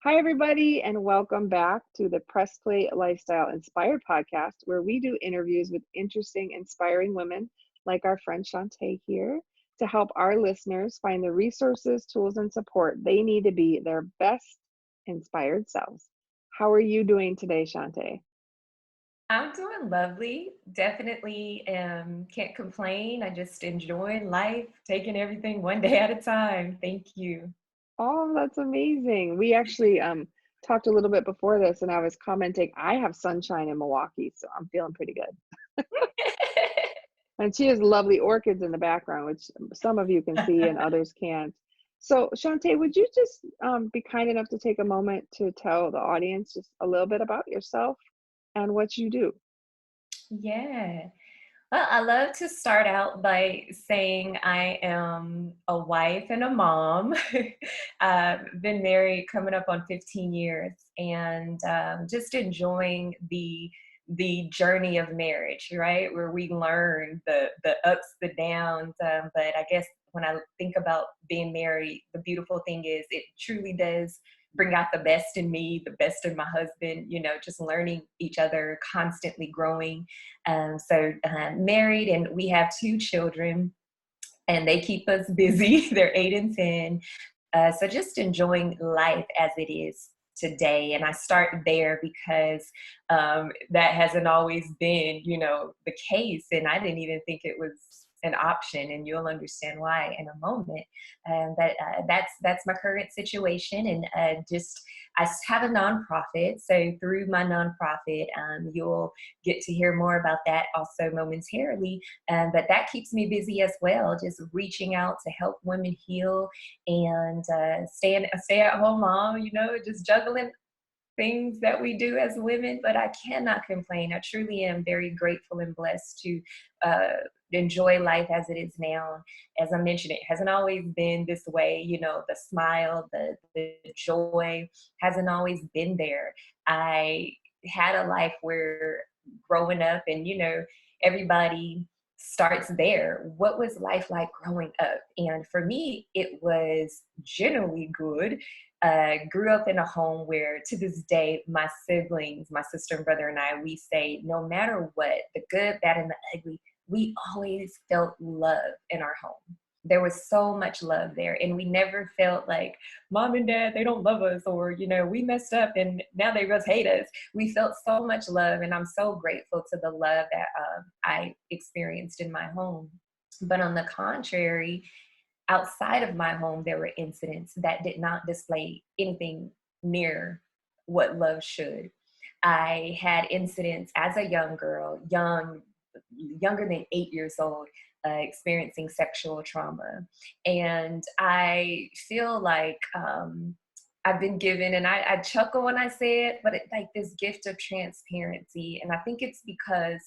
Hi, everybody, and welcome back to the Press Play Lifestyle Inspired podcast, where we do interviews with interesting, inspiring women like our friend Chanté here to help our listeners find the resources, tools, and support they need to be their best inspired selves. How are you doing today, Chanté? I'm doing lovely. Definitely can't complain. I just enjoying life, taking everything one day at a time. Thank you. Oh, that's amazing. We actually talked a little bit before this, and I was commenting, I have sunshine in Milwaukee, so I'm feeling pretty good. And she has lovely orchids in the background, which some of you can see and others can't. So, Chanté, would you just be kind enough to take a moment to tell the audience just a little bit about yourself and what you do? Yeah. Well, I love to start out by saying I am a wife and a mom. I've been married coming up on 15 years and just enjoying the journey of marriage, right? Where we learn the ups, the downs. But I guess when I think about being married, the beautiful thing is it truly does bring out the best in me, the best in my husband, just learning each other, constantly growing. Married, and we have two children, and they keep us busy. They're 8 and 10. So just enjoying life as it is today. And I start there because that hasn't always been, the case. And I didn't even think it was an option, and you'll understand why in a moment. That's my current situation, and I have a nonprofit. So through my nonprofit, you'll get to hear more about that also momentarily. But that keeps me busy as well, just reaching out to help women heal and stay at home mom, just juggling things that we do as women. But I cannot complain. I truly am very grateful and blessed to uh, enjoy life as it is now. As I mentioned, it hasn't always been this way. The smile, the joy hasn't always been there. I had a life where growing up, and everybody starts there. What was life like growing up? And for me, it was generally good. Grew up in a home where, to this day, my siblings, my sister and brother and I, we say no matter what, the good, bad, and the ugly, we always felt love in our home. There was so much love there, and we never felt like mom and dad, they don't love us, or we messed up and now they just hate us. We felt so much love, and I'm so grateful to the love that I experienced in my home. But on the contrary, outside of my home, there were incidents that did not display anything near what love should. I had incidents as a young girl, younger than 8 years old, experiencing sexual trauma. And I feel like I've been given, and I chuckle when I say it, but it's like this gift of transparency. And I think it's because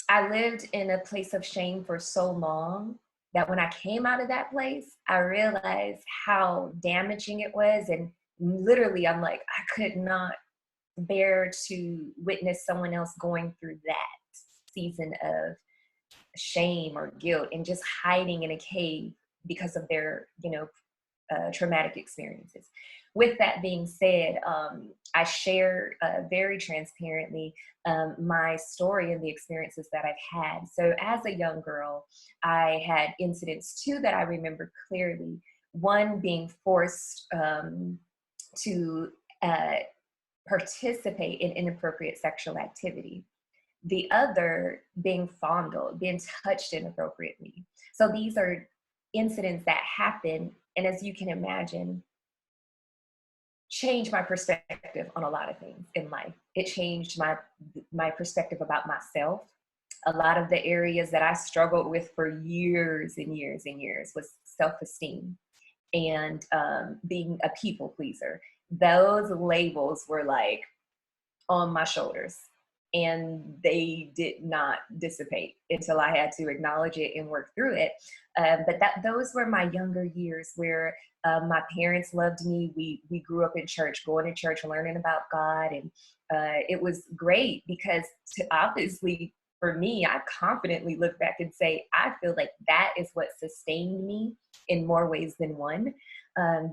I lived in a place of shame for so long that when I came out of that place, I realized how damaging it was. And literally, I'm like, I could not bear to witness someone else going through that season of shame or guilt and just hiding in a cave because of their, traumatic experiences. With that being said, I share very transparently my story and the experiences that I've had. So, as a young girl, I had incidents too that I remember clearly. One being forced to uh, participate in inappropriate sexual activity. The other being fondled, being touched inappropriately. So these are incidents that happen, and as you can imagine, changed my perspective on a lot of things in life. It changed my perspective about myself. A lot of the areas that I struggled with for years and years and years was self-esteem and being a people pleaser. Those labels were like on my shoulders, and they did not dissipate until I had to acknowledge it and work through it. But those were my younger years where my parents loved me. We grew up in church, going to church, learning about God, and it was great because obviously for me, I confidently look back and say I feel like that is what sustained me in more ways than one.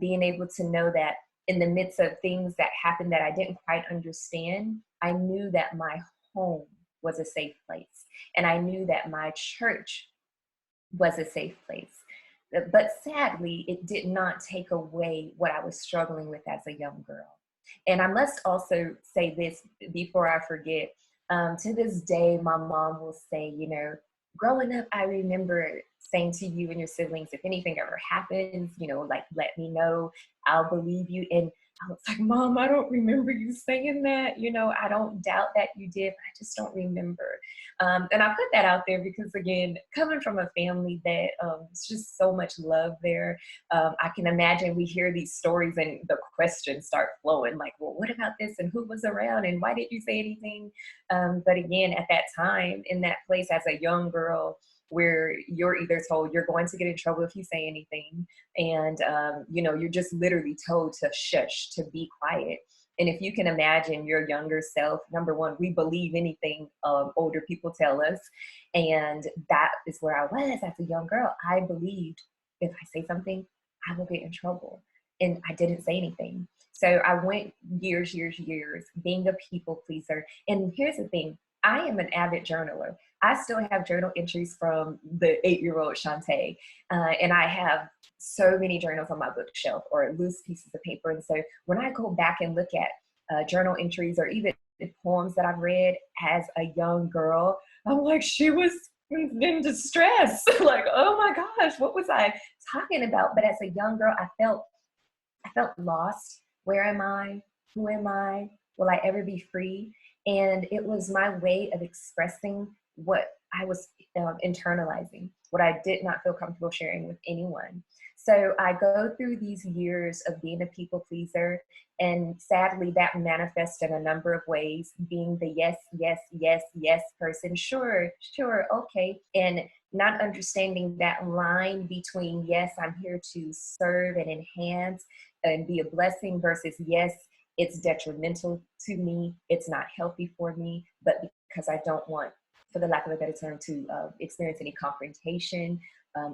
Being able to know that in the midst of things that happened that I didn't quite understand, I knew that my home was a safe place. And I knew that my church was a safe place. But sadly, it did not take away what I was struggling with as a young girl. And I must also say this before I forget. To this day, my mom will say, you know, growing up, I remember saying to you and your siblings, if anything ever happens, you know, like, let me know, I'll believe you. And I was like, Mom, I don't remember you saying that. You know, I don't doubt that you did, but I just don't remember. And I put that out there because, again, coming from a family that it's just so much love there, I can imagine we hear these stories and the questions start flowing like, well, what about this? And who was around? And why didn't you say anything? But again, at that time, in that place as a young girl, where you're either told you're going to get in trouble if you say anything, and you know, you're just literally told to shush, to be quiet. And if you can imagine your younger self, number one, we believe anything older people tell us. And that is where I was as a young girl. I believed if I say something, I will get in trouble. And I didn't say anything. So I went years being a people pleaser. And here's the thing, I am an avid journaler. I still have journal entries from the 8-year-old Chante. And I have so many journals on my bookshelf or loose pieces of paper. And so when I go back and look at journal entries or even poems that I've read as a young girl, I'm like, she was in distress. Like, oh my gosh, what was I talking about? But as a young girl, I felt lost. Where am I? Who am I? Will I ever be free? And it was my way of expressing what I was internalizing, what I did not feel comfortable sharing with anyone. So I go through these years of being a people pleaser, and sadly that manifests in a number of ways, being the yes person, sure, okay, and not understanding that line between yes, I'm here to serve and enhance and be a blessing, versus yes, it's detrimental to me, it's not healthy for me, but because I don't want, for the lack of a better term, to experience any confrontation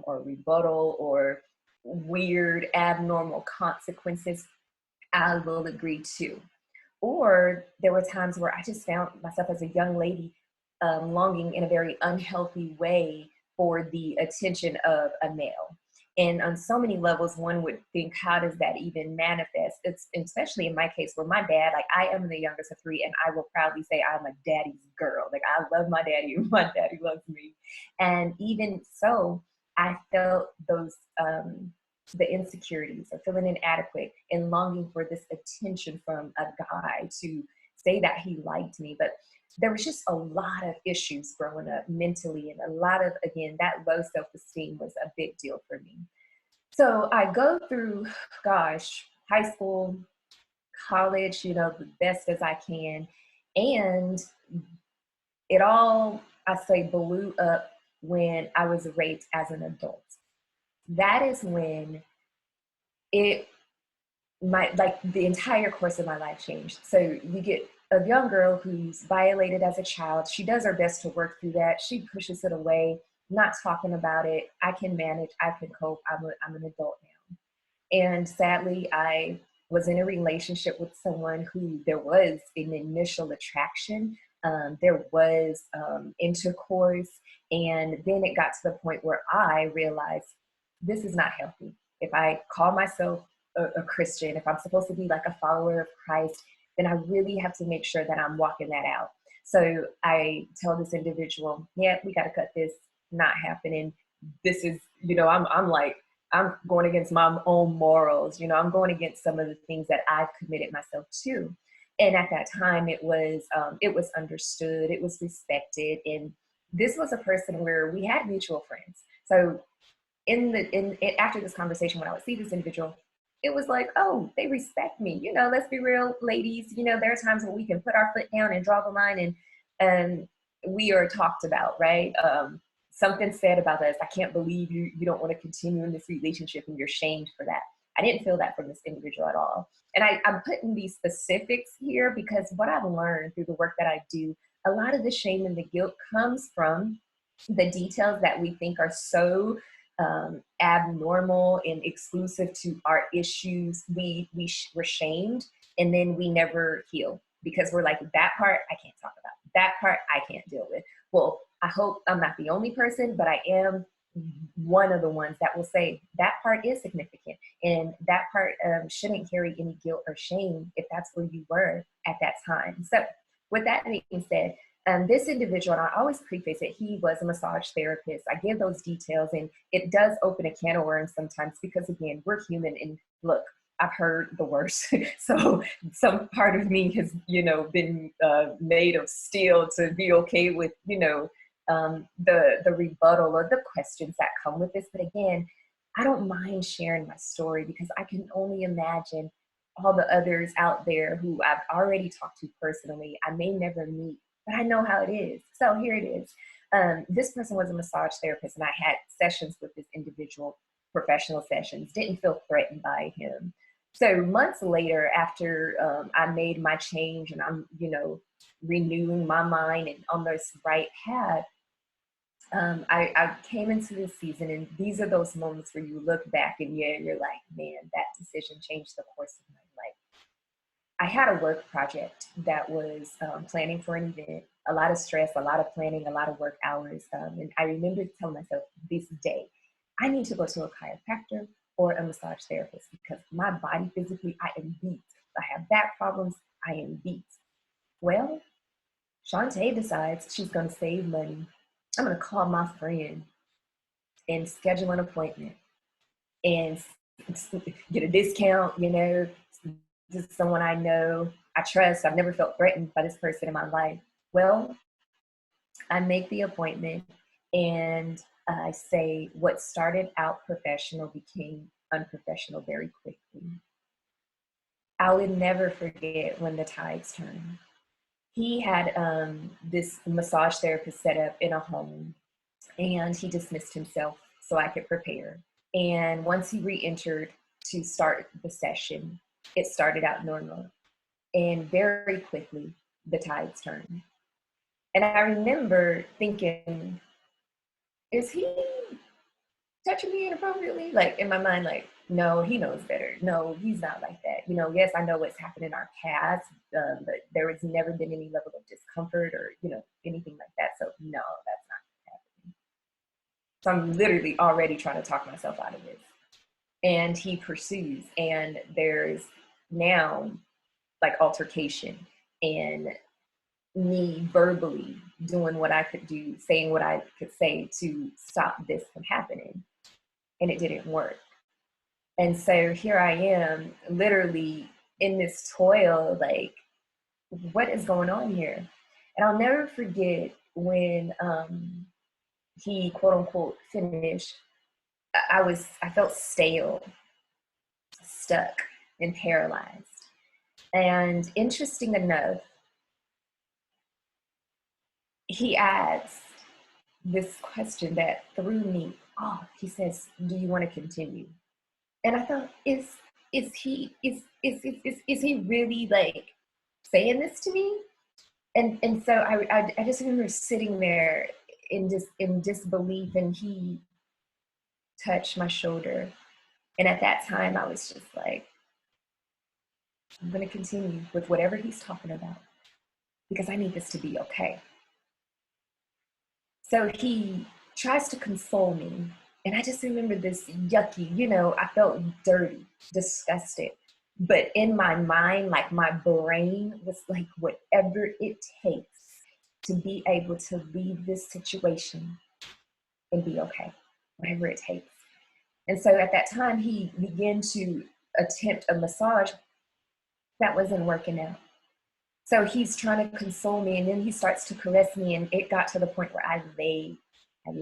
or rebuttal or weird, abnormal consequences, I will agree to. Or there were times where I just found myself as a young lady longing in a very unhealthy way for the attention of a male. And on so many levels, one would think, how does that even manifest? It's especially in my case where my dad, like, I am the youngest of three, and I will proudly say I'm a daddy's girl. Like, I love my daddy, my daddy loves me. And even so, I felt those, the insecurities of feeling inadequate and longing for this attention from a guy to say that he liked me. But there was just a lot of issues growing up mentally, and a lot of, again, that low self-esteem was a big deal for me. So I go through, gosh, high school, college, you know, the best as I can. And it all, I say, blew up when I was raped as an adult. That is when it, like, the entire course of my life changed. So you get a young girl who's violated as a child. She does her best to work through that. She pushes it away, not talking about it. I can manage, I can cope. I'm an adult now. And sadly, I was in a relationship with someone who there was an initial attraction. There was intercourse. And then it got to the point where I realized this is not healthy. If I call myself a Christian, if I'm supposed to be like a follower of Christ, then I really have to make sure that I'm walking that out. So I tell this individual, yeah, we got to cut this, not happening. This is, you know, I'm like, I'm going against my own morals. You know, I'm going against some of the things that I've committed myself to. And at that time, it was understood, it was respected. And this was a person where we had mutual friends. So after this conversation, when I would see this individual, it was like, oh, they respect me. You know, let's be real, ladies. You know, there are times when we can put our foot down and draw the line, and we are talked about, right? Something said about us. I can't believe you don't want to continue in this relationship and you're shamed for that. I didn't feel that from this individual at all. And I'm putting these specifics here because what I've learned through the work that I do, a lot of the shame and the guilt comes from the details that we think are so abnormal and exclusive to our issues, we're shamed, and then we never heal because we're like, that part I can't talk about, that part I can't deal with. Well, I hope I'm not the only person, but I am one of the ones that will say that part is significant, and that part shouldn't carry any guilt or shame if that's where you were at that time. So with that being said, this individual, and I always preface it, he was a massage therapist. I give those details, and it does open a can of worms sometimes because, again, we're human. And look, I've heard the worst. So some part of me has, been made of steel to be okay with, the rebuttal or the questions that come with this. But again, I don't mind sharing my story because I can only imagine all the others out there who I've already talked to personally, I may never meet, but I know how it is. So here it is. This person was a massage therapist, and I had sessions with this individual, professional sessions, didn't feel threatened by him. So months later, after I made my change and I'm, renewing my mind and on this right path, I came into this season, and these are those moments where you look back and you're like, man, that decision changed the course of my life. I had a work project that was planning for an event, a lot of stress, a lot of planning, a lot of work hours. And I remember telling myself this day, I need to go to a chiropractor or a massage therapist because my body physically, I am beat. I have back problems, I am beat. Well, Chante decides she's going to save money. I'm going to call my friend and schedule an appointment and get a discount, this is someone I know, I trust. I've never felt threatened by this person in my life. Well, I make the appointment, and I say what started out professional became unprofessional very quickly. I would never forget when the tides turned. He had this massage therapist set up in a home, and he dismissed himself so I could prepare. And once he re-entered to start the session, it started out normal. And very quickly, the tides turned. And I remember thinking, is he touching me inappropriately? Like in my mind, like, no, he knows better. No, he's not like that. Yes, I know what's happened in our past, but there has never been any level of discomfort or, anything like that. So no, that's not happening. So I'm literally already trying to talk myself out of this. And he pursues, and there's now like altercation and me verbally doing what I could do, saying what I could say to stop this from happening. And it didn't work. And so here I am, literally in this toil, like, what is going on here? And I'll never forget when he, quote unquote, finished, I felt stale, stuck, and paralyzed. And interesting enough, he asked this question that threw me off. He says, "Do you want to continue?" And I thought, is he really like saying this to me? And so I just remember sitting there in disbelief, and he touched my shoulder. And at that time, I was just like, I'm going to continue with whatever he's talking about because I need this to be okay. So he tries to console me. And I just remember this yucky, I felt dirty, disgusted. But in my mind, like my brain was like, whatever it takes to be able to leave this situation and be okay, whatever it takes. And so at that time, he began to attempt a massage that wasn't working out. So he's trying to console me, and then he starts to caress me, and it got to the point where I laid. I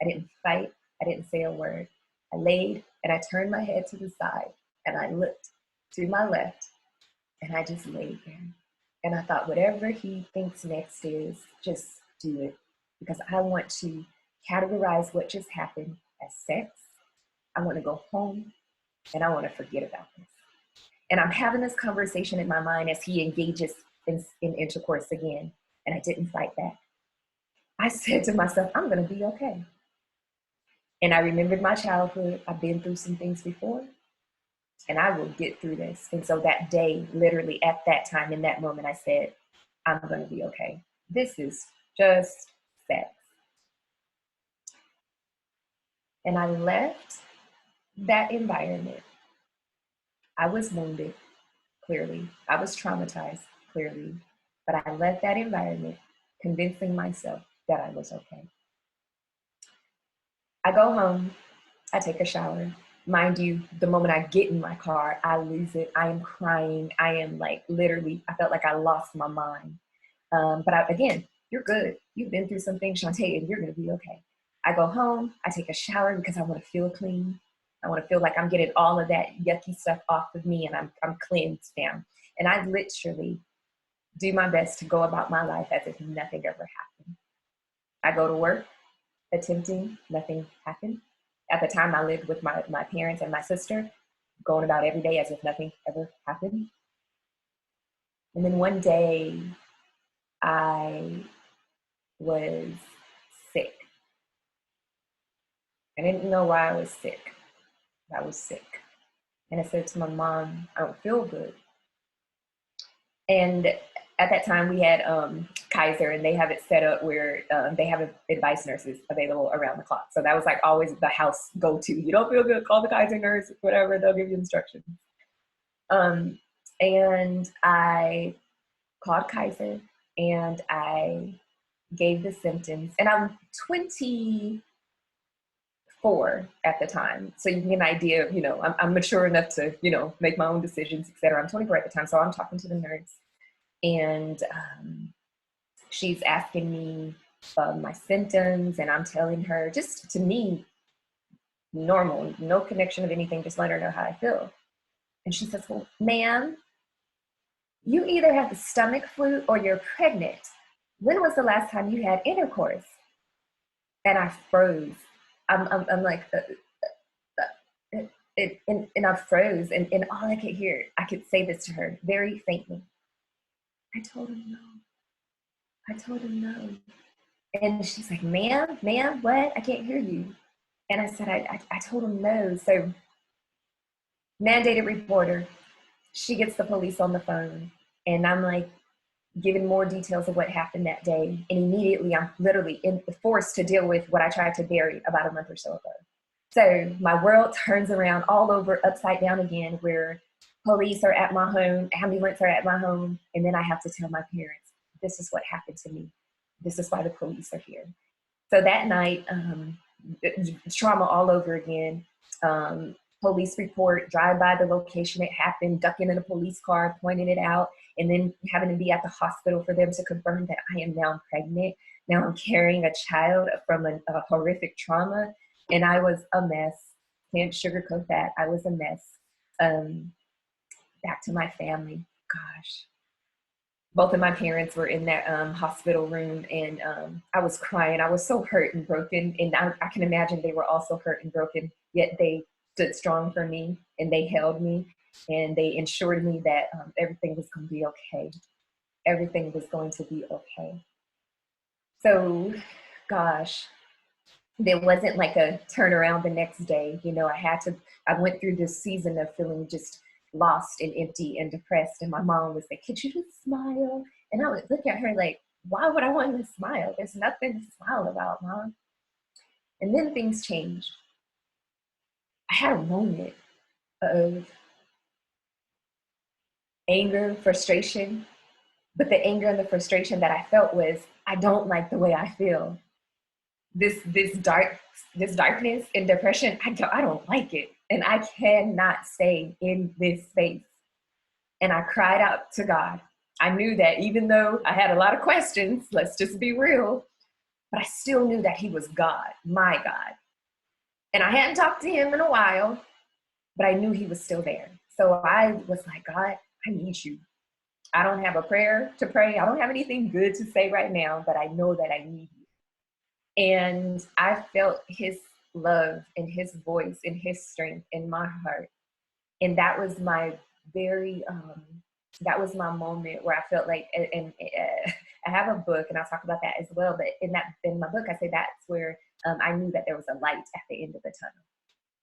didn't fight. I didn't say a word. I laid, and I turned my head to the side, and I looked to my left, and I just laid there. And I thought, whatever he thinks next is, just do it. Because I want to categorize what just happened as sex. I want to go home, and I want to forget about this. And I'm having this conversation in my mind as he engages in intercourse again, and I didn't fight back. I said to myself, I'm going to be okay. And I remembered my childhood. I've been through some things before, and I will get through this. And so that day, literally at that time, in that moment, I said, I'm going to be okay. This is just sex. And I left that environment. I was wounded, clearly. I was traumatized, clearly. But I left that environment convincing myself that I was okay. I go home, I take a shower. Mind you, the moment I get in my car, I lose it. I am crying. I am like literally, I felt like I lost my mind. Again, you're good. You've been through some things, Chanté, and you're going to be okay. I go home, I take a shower because I want to feel clean. I want to feel like I'm getting all of that yucky stuff off of me and I'm cleansed now. And I literally do my best to go about my life as if nothing ever happened. I go to work attempting, nothing happened. At the time, I lived with my parents and my sister, going about every day as if nothing ever happened. And then one day, I was sick. I didn't know why I was sick. I was sick. And I said to my mom, I don't feel good. And at that time, we had Kaiser, and they have it set up where they have advice nurses available around the clock. So that was like always the house go-to. You don't feel good, call the Kaiser nurse, whatever, they'll give you instructions. And I called Kaiser, and I gave the symptoms. And I'm 24 at the time. So you can get an idea of, I'm mature enough to, make my own decisions, etc. I'm 24 at the time. So I'm talking to the nurse. And she's asking me my symptoms, and I'm telling her, just to me, normal, no connection of anything, just let her know how I feel. And she says, well, ma'am, you either have the stomach flu or you're pregnant. When was the last time you had intercourse? And I froze. I'm like, and I froze, and all I could hear, I could say this to her very faintly. I told him no. I told him no. And she's like, ma'am, what? I can't hear you. And I said, I told him no. So mandated reporter, she gets the police on the phone, and I'm like giving more details of what happened that day. And immediately I'm literally forced to deal with what I tried to bury about a month or so ago. So my world turns around all over, upside down again, where police are at my home, ambulance are at my home, and then I have to tell my parents, this is what happened to me. This is why the police are here. So that night, trauma all over again. Police report, drive by the location it happened, ducking in a police car, pointing it out, and then having to be at the hospital for them to confirm that I am now pregnant. Now I'm carrying a child from a horrific trauma, and I was a mess. Can't sugarcoat that. I was a mess. Back to my family. Gosh. Both of my parents were in that hospital room, and I was crying. I was so hurt and broken, and I can imagine they were also hurt and broken, yet they stood strong for me, and they held me, and they ensured me that everything was going to be okay. Everything was going to be okay. So, gosh, there wasn't like a turnaround the next day. I went through this season of feeling just lost and empty and depressed. And my mom was like, could you just smile? And I would look at her like, why would I want to smile? There's nothing to smile about, Mom. And then things changed. I had a moment of anger, frustration, but the anger and the frustration that I felt was, I don't like the way I feel. This darkness and depression, I don't like it. And I cannot stay in this space. And I cried out to God. I knew that even though I had a lot of questions, let's just be real, but I still knew that he was God, my God. And I hadn't talked to him in a while, but I knew he was still there. So I was like, God, I need you. I don't have a prayer to pray. I don't have anything good to say right now, but I know that I need you. And I felt his love and his voice and his strength in my heart. And that was my that was my moment where I felt like, and I have a book, and I'll talk about that as well. But in my book, I say that's where I knew that there was a light at the end of the tunnel.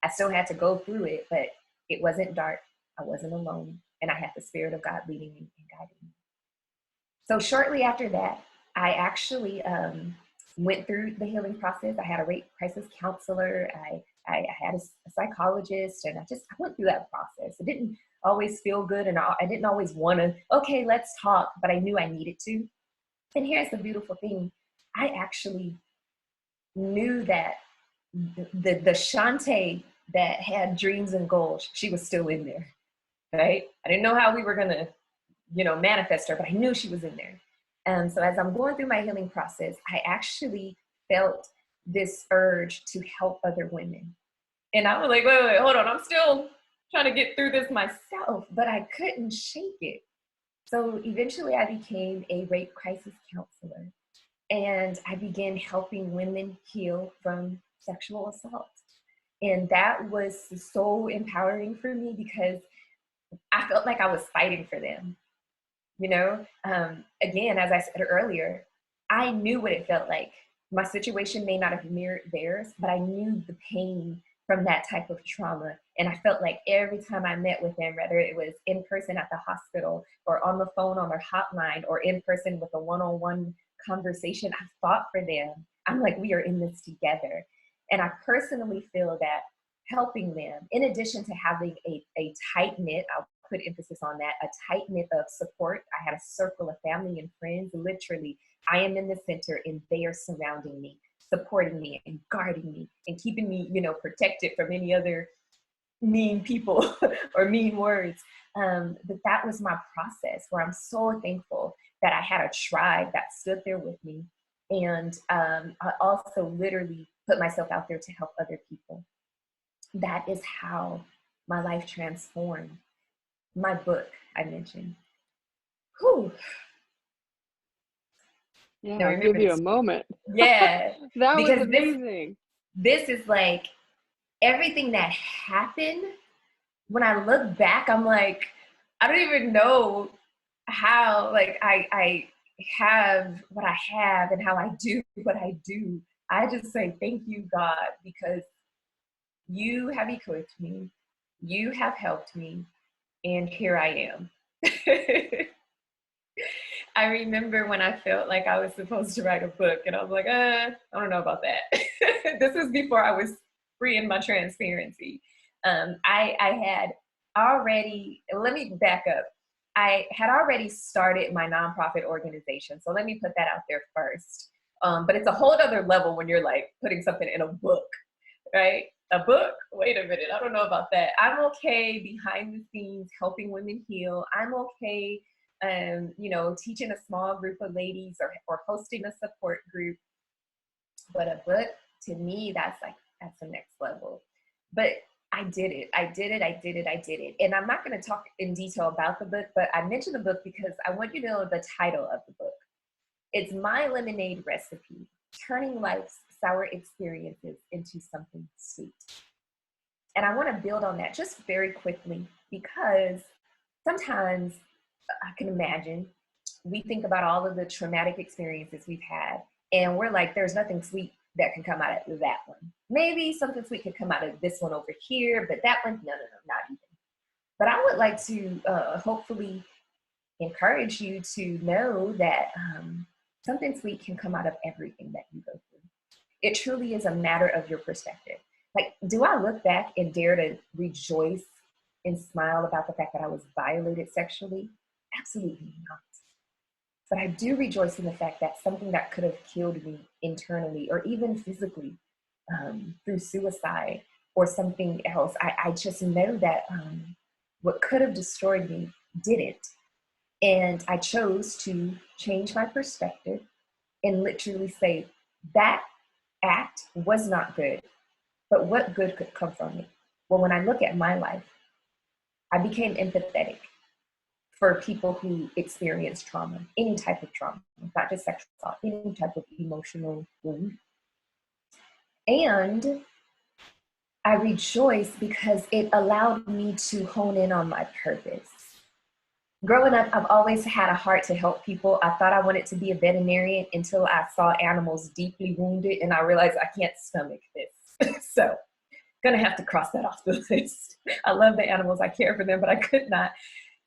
I still had to go through it, but it wasn't dark. I wasn't alone, and I had the Spirit of God leading me and guiding me. So shortly after that, I actually went through the healing process. I had a rape crisis counselor. I had a psychologist, and I went through that process. It didn't always feel good, and I didn't always want to, okay, let's talk, but I knew I needed to. And here's the beautiful thing. I actually knew that the Chante that had dreams and goals, she was still in there, right? I didn't know how we were going to, manifest her, but I knew she was in there. And so as I'm going through my healing process, I actually felt this urge to help other women. And I was like, wait, hold on. I'm still trying to get through this myself, but I couldn't shake it. So eventually I became a rape crisis counselor, and I began helping women heal from sexual assault. And that was so empowering for me because I felt like I was fighting for them. Again, as I said earlier, I knew what it felt like. My situation may not have mirrored theirs, but I knew the pain from that type of trauma. And I felt like every time I met with them, whether it was in person at the hospital or on the phone on their hotline or in person with a one-on-one conversation, I fought for them. I'm like, we are in this together. And I personally feel that helping them, in addition to having a tight knit, I'll put emphasis on that, a tight knit of support. I had a circle of family and friends. Literally, I am in the center and they are surrounding me, supporting me and guarding me and keeping me, protected from any other mean people or mean words. But that was my process where I'm so thankful that I had a tribe that stood there with me. And I also literally put myself out there to help other people. That is how my life transformed. My book, I mentioned. Whew. Yeah, Now I'll give remember you a this. moment. Yeah, That was because amazing. this is like everything that happened. When I look back, I'm like, I don't even know how, like, I have what I have and how I do what I do. I just say, thank you, God, because you have equipped me, you have helped me, and here I am. I remember when I felt like I was supposed to write a book, and I was like, I don't know about that. This was before I was free in my transparency. I had already, let me back up. I had already started my nonprofit organization. So let me put that out there first. But it's a whole other level when you're like putting something in a book, right? A book? Wait a minute. I don't know about that. I'm okay behind the scenes helping women heal. I'm okay, teaching a small group of ladies or hosting a support group. But a book, to me, that's the next level. But I did it. And I'm not going to talk in detail about the book, but I mentioned the book because I want you to know the title of the book. It's My Lemonade Recipe, Turning Life's Sour Experiences into Something Sweet. And I want to build on that just very quickly because sometimes I can imagine we think about all of the traumatic experiences we've had and we're like, there's nothing sweet that can come out of that one. Maybe something sweet could come out of this one over here, but that one, no, not even. But I would like to hopefully encourage you to know that something sweet can come out of everything that you go through. It truly is a matter of your perspective. Like, do I look back and dare to rejoice and smile about the fact that I was violated sexually? Absolutely not. But I do rejoice in the fact that something that could have killed me internally or even physically through suicide or something else, I just know that what could have destroyed me didn't. And I chose to change my perspective and literally say that act was not good, but what good could come from it? Well, when I look at my life, I became empathetic for people who experience trauma, any type of trauma, not just sexual assault, any type of emotional wound. And I rejoice because it allowed me to hone in on my purpose. growing up, I've always had a heart to help people. I thought I wanted to be a veterinarian until I saw animals deeply wounded and I realized I can't stomach this. So, gonna have to cross that off the list. I love the animals, I care for them, but I could not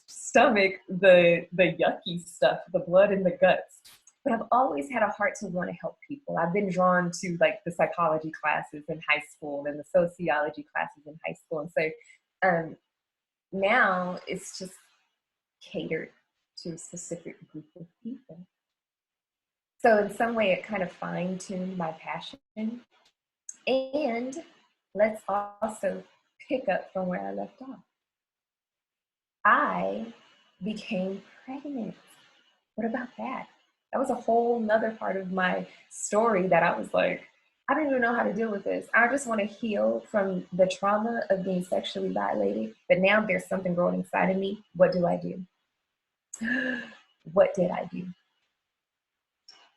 stomach the yucky stuff, the blood in the guts. But I've always had a heart to want to help people. I've been drawn to like the psychology classes in high school and the sociology classes in high school. And so now it's just catered to a specific group of people. So in some way, it kind of fine-tuned my passion. And let's also pick up from where I left off. I became pregnant. What about that? That was a whole nother part of my story that I was like, I don't even know how to deal with this. I just want to heal from the trauma of being sexually violated. But now there's something growing inside of me. What do I do? What did I do?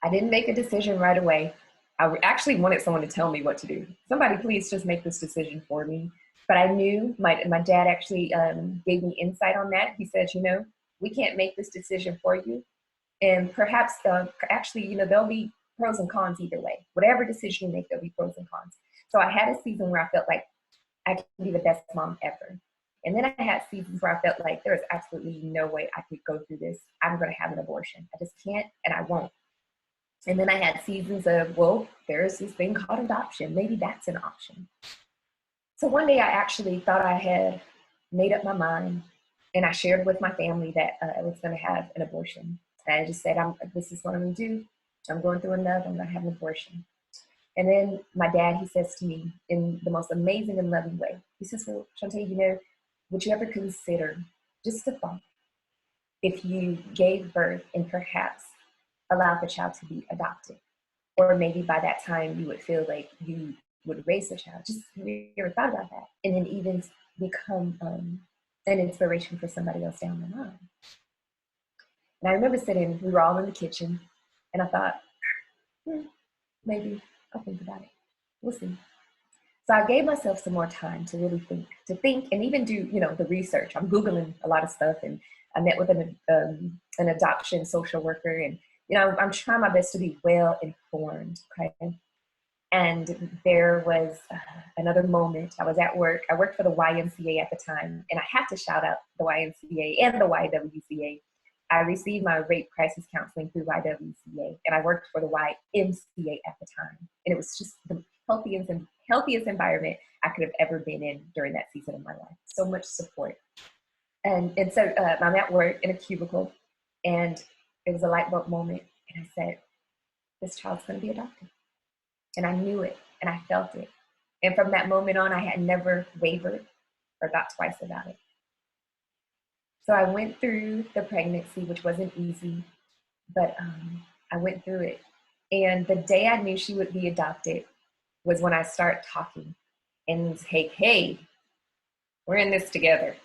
I didn't make a decision right away. I actually wanted someone to tell me what to do. Somebody please just make this decision for me. But I knew my dad actually gave me insight on that. He said, you know, we can't make this decision for you. And perhaps actually, you know, there'll be pros and cons either way. Whatever decision you make, there'll be pros and cons. So I had a season where I felt like I could be the best mom ever. And then I had seasons where I felt like there is absolutely no way I could go through this. I'm going to have an abortion. I just can't, and I won't. And then I had seasons of, well, there's this thing called adoption. Maybe that's an option. So one day I actually thought I had made up my mind, and I shared with my family that I was going to have an abortion. And I just said, this is what I'm going to do. I'm going through enough. I'm going to have an abortion. And then my dad, he says to me in the most amazing and loving way, he says, well, Chante, you know, would you ever consider, just a thought, if you gave birth and perhaps allowed the child to be adopted? Or maybe by that time you would feel like you would raise the child. Just have you ever thought about that? And then even become an inspiration for somebody else down the line. And I remember sitting, we were all in the kitchen, and I thought, maybe I'll think about it. We'll see. So I gave myself some more time to really think and even do, you know, the research. I'm Googling a lot of stuff, and I met with an adoption social worker, and, you know, I'm trying my best to be well informed, okay? And there was another moment. I was at work. I worked for the YMCA at the time, and I have to shout out the YMCA and the YWCA. I received my rape crisis counseling through YWCA, and I worked for the YMCA at the time. And it was just the healthiest environment I could have ever been in during that season of my life. So much support. And so I'm at work in a cubicle, and it was a light bulb moment. And I said, this child's going to be adopted. And I knew it, and I felt it. And from that moment on, I had never wavered or thought twice about it. So I went through the pregnancy, which wasn't easy, but I went through it. And the day I knew she would be adopted was when I started talking and hey, we're in this together.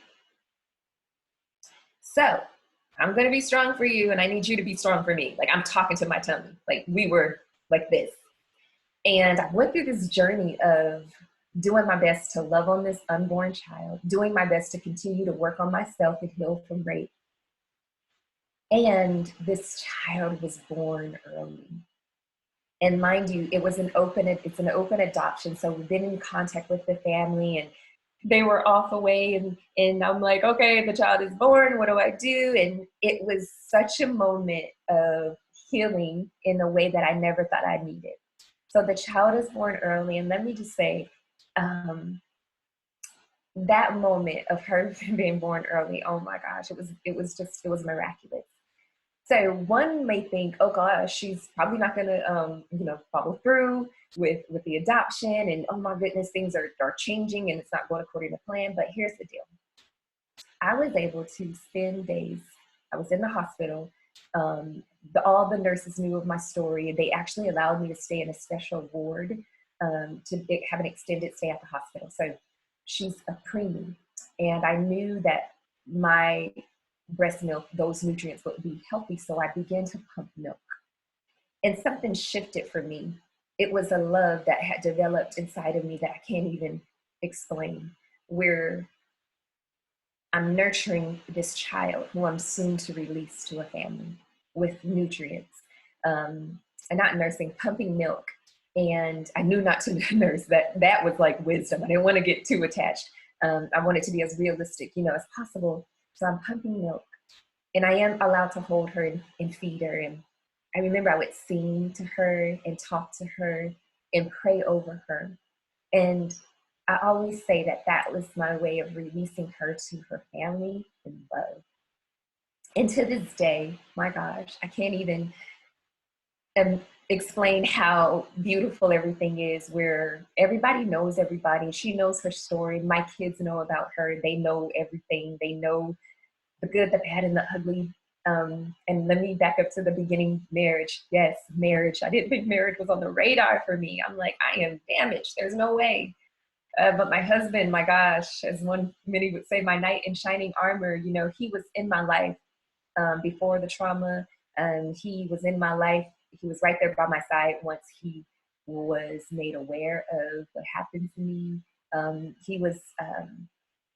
So I'm going to be strong for you, and I need you to be strong for me. Like, I'm talking to my tummy. Like, we were like this. And I went through this journey of doing my best to love on this unborn child, doing my best to continue to work on myself and heal from rape. And this child was born early. And mind you, it's an open adoption. So we've been in contact with the family, and they were off away, and I'm like, okay, the child is born, what do I do? And it was such a moment of healing in a way that I never thought I needed. So the child is born early, and let me just say, that moment of her being born early, oh my gosh, it was miraculous. So one may think, oh gosh, she's probably not going to, follow through with the adoption, and oh my goodness, things are changing and it's not going according to plan. But here's the deal. I was able to spend days, I was in the hospital. All the nurses knew of my story. They actually allowed me to stay in a special ward to have an extended stay at the hospital. So she's a preemie, and I knew that my breast milk, those nutrients would be healthy. So I began to pump milk, and something shifted for me. It was a love that had developed inside of me that I can't even explain, where I'm nurturing this child who I'm soon to release to a family with nutrients. And not nursing, pumping milk. And I knew not to nurse. That was like wisdom. I didn't want to get too attached. I wanted to be as realistic, as possible. So I'm pumping milk, and I am allowed to hold her and feed her. And I remember I would sing to her and talk to her and pray over her. And I always say that was my way of releasing her to her family in love. And to this day, my gosh, I can't even explain how beautiful everything is, where everybody knows everybody. She knows her story. My kids know about her. They know everything. They know the good, the bad, and the ugly. And let me back up to the beginning. Marriage. Yes, marriage. I didn't think marriage was on the radar for me. I'm like, I am damaged. There's no way. But my husband, my gosh, as many would say, my knight in shining armor, he was in my life before the trauma. He was in my life. He was right there by my side once he was made aware of what happened to me.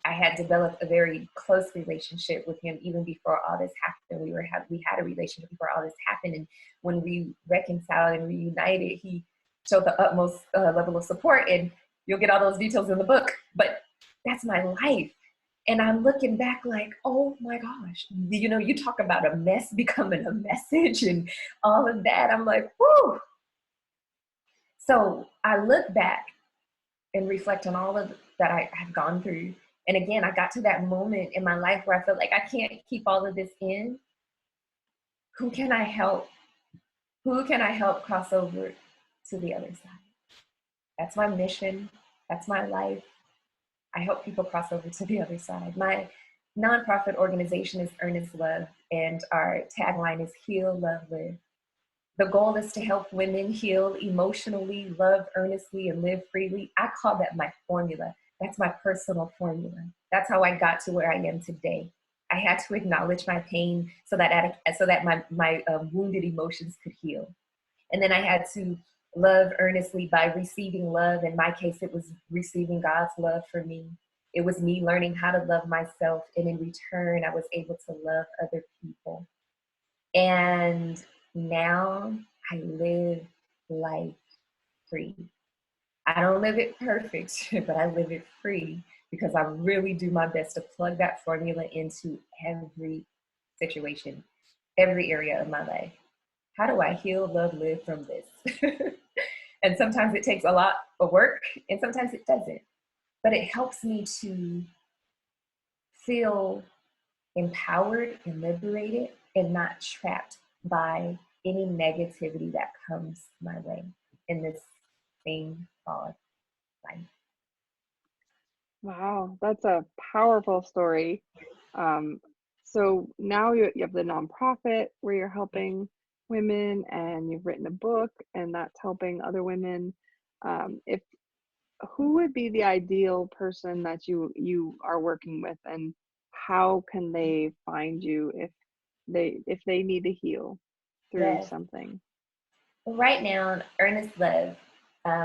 I had developed a very close relationship with him even before all this happened. We had a relationship before all this happened. And when we reconciled and reunited, he showed the utmost level of support. And you'll get all those details in the book. But that's my life. And I'm looking back like, oh my gosh, you talk about a mess becoming a message and all of that. I'm like, whoo. So I look back and reflect on all of that I've gone through. And again, I got to that moment in my life where I felt like I can't keep all of this in. Who can I help? Who can I help cross over to the other side? That's my mission. That's my life. I help people cross over to the other side. My nonprofit organization is Earnest Love, and our tagline is Heal, Love, Live. The goal is to help women heal emotionally, love earnestly, and live freely. I call that my formula. That's my personal formula. That's how I got to where I am today. I had to acknowledge my pain so that my wounded emotions could heal. And then I had to love earnestly by receiving love. In my case, it was receiving God's love for me. It was me learning how to love myself. And in return, I was able to love other people. And now I live life free. I don't live it perfect, but I live it free because I really do my best to plug that formula into every situation, every area of my life. How do I heal, love, live from this? And sometimes it takes a lot of work and sometimes it doesn't. But it helps me to feel empowered and liberated and not trapped by any negativity that comes my way in this thing called life. Wow, that's a powerful story. So now you have the nonprofit where you're helping women, and you've written a book, and that's helping other women. If Who would be the ideal person that you are working with, and how can they find you if they need to heal through Yes. something? Right now, Earnest Love,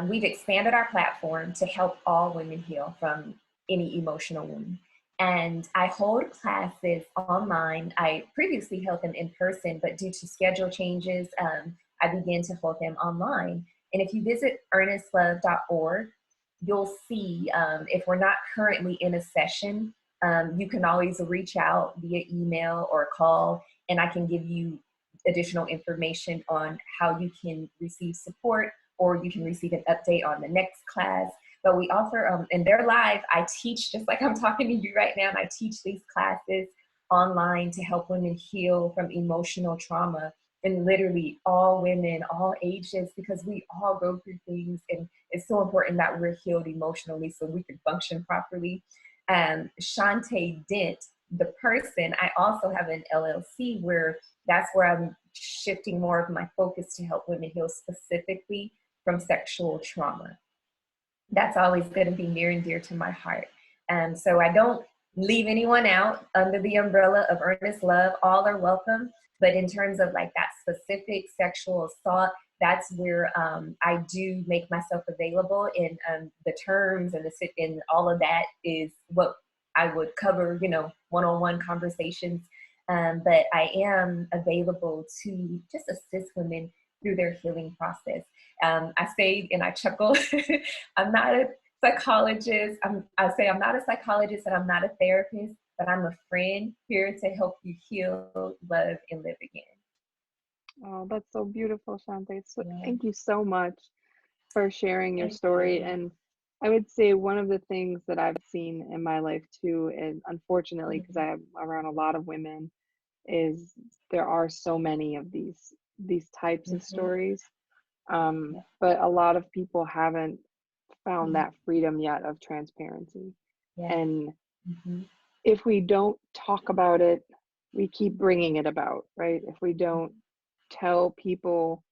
we've expanded our platform to help all women heal from any emotional wound. And I hold classes online. I previously held them in person, but due to schedule changes, I began to hold them online. And if you visit earnestlove.org, you'll see if we're not currently in a session, you can always reach out via email or call, and I can give you additional information on how you can receive support, or you can receive an update on the next class. But we offer, and they're live. I teach just like I'm talking to you right now, and I teach these classes online to help women heal from emotional trauma. And literally all women, all ages, because we all go through things, and it's so important that we're healed emotionally so we can function properly. Chanté Dent, the person, I also have an LLC where that's where I'm shifting more of my focus to help women heal specifically from sexual trauma. That's always going to be near and dear to my heart. So I don't leave anyone out under the umbrella of Earnest Love. All are welcome. But in terms of like that specific sexual assault, that's where I do make myself available, and the terms and all of that is what I would cover, one-on-one conversations. But I am available to just assist women through their healing process. I say, and I chuckle, I'm not a psychologist. I say I'm not a psychologist and I'm not a therapist, but I'm a friend here to help you heal, love, and live again. Oh, that's so beautiful, Chante. So Yeah. thank you so much for sharing your Thank story. you. And I would say one of the things that I've seen in my life too, and unfortunately, because I Mhm. have around a lot of women, is there are so many of these types of Mhm. stories. Yeah. But a lot of people haven't found Mhm. that freedom yet of transparency. Yeah. And Mhm. if we don't talk about it, we keep bringing it about, right? If we don't tell people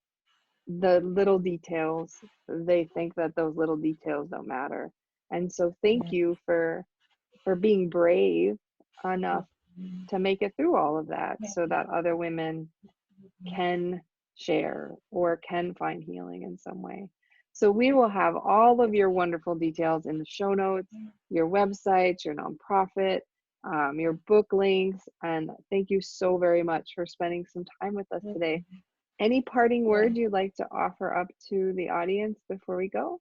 the little details, they think that those little details don't matter. And so thank Yeah. you for being brave enough Mhm. to make it through all of that Yeah. so that other women Mhm. can share or can find healing in some way. So we will have all of your wonderful details in the show notes, your websites, your nonprofit, your book links, and thank you so very much for spending some time with us today. Any parting Yeah. words you'd like to offer up to the audience before we go?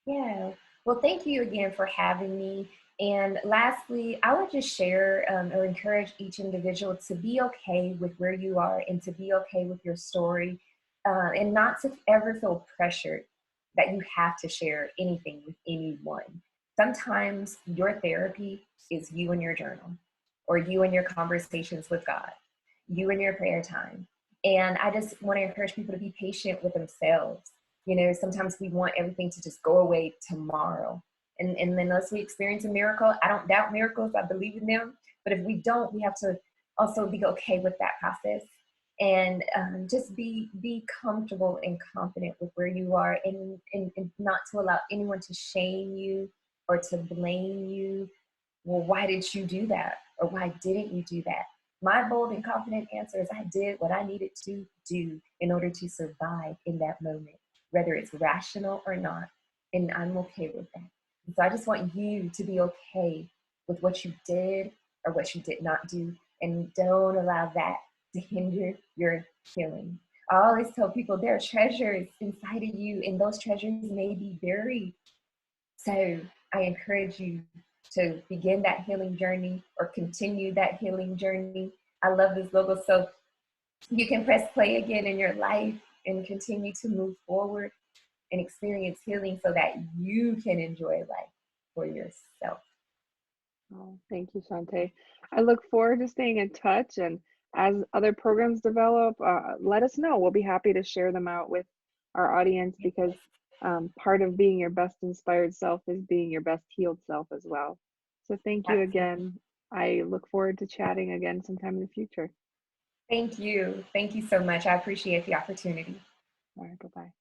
Yeah. Well, thank you again for having me. And lastly, I would just share or encourage each individual to be okay with where you are and to be okay with your story and not to ever feel pressured that you have to share anything with anyone. Sometimes your therapy is you and your journal, or you and your conversations with God, you and your prayer time. And I just want to encourage people to be patient with themselves. Sometimes we want everything to just go away tomorrow. And then unless we experience a miracle, I don't doubt miracles, I believe in them. But if we don't, we have to also be okay with that process and just be comfortable and confident with where you are and not to allow anyone to shame you or to blame you. Well, why did you do that? Or why didn't you do that? My bold and confident answer is I did what I needed to do in order to survive in that moment, whether it's rational or not. And I'm okay with that. And so I just want you to be okay with what you did or what you did not do. And don't allow that to hinder your healing. I always tell people there are treasures inside of you, and those treasures may be buried. So I encourage you to begin that healing journey or continue that healing journey. I love this logo. So you can press play again in your life and continue to move forward and experience healing so that you can enjoy life for yourself. Oh, thank you, Shante. I look forward to staying in touch, and as other programs develop, let us know. We'll be happy to share them out with our audience because part of being your best inspired self is being your best healed self as well. So thank you Absolutely. again. I look forward to chatting again sometime in the future. Thank you. Thank you so much. I appreciate the opportunity. All right, bye-bye.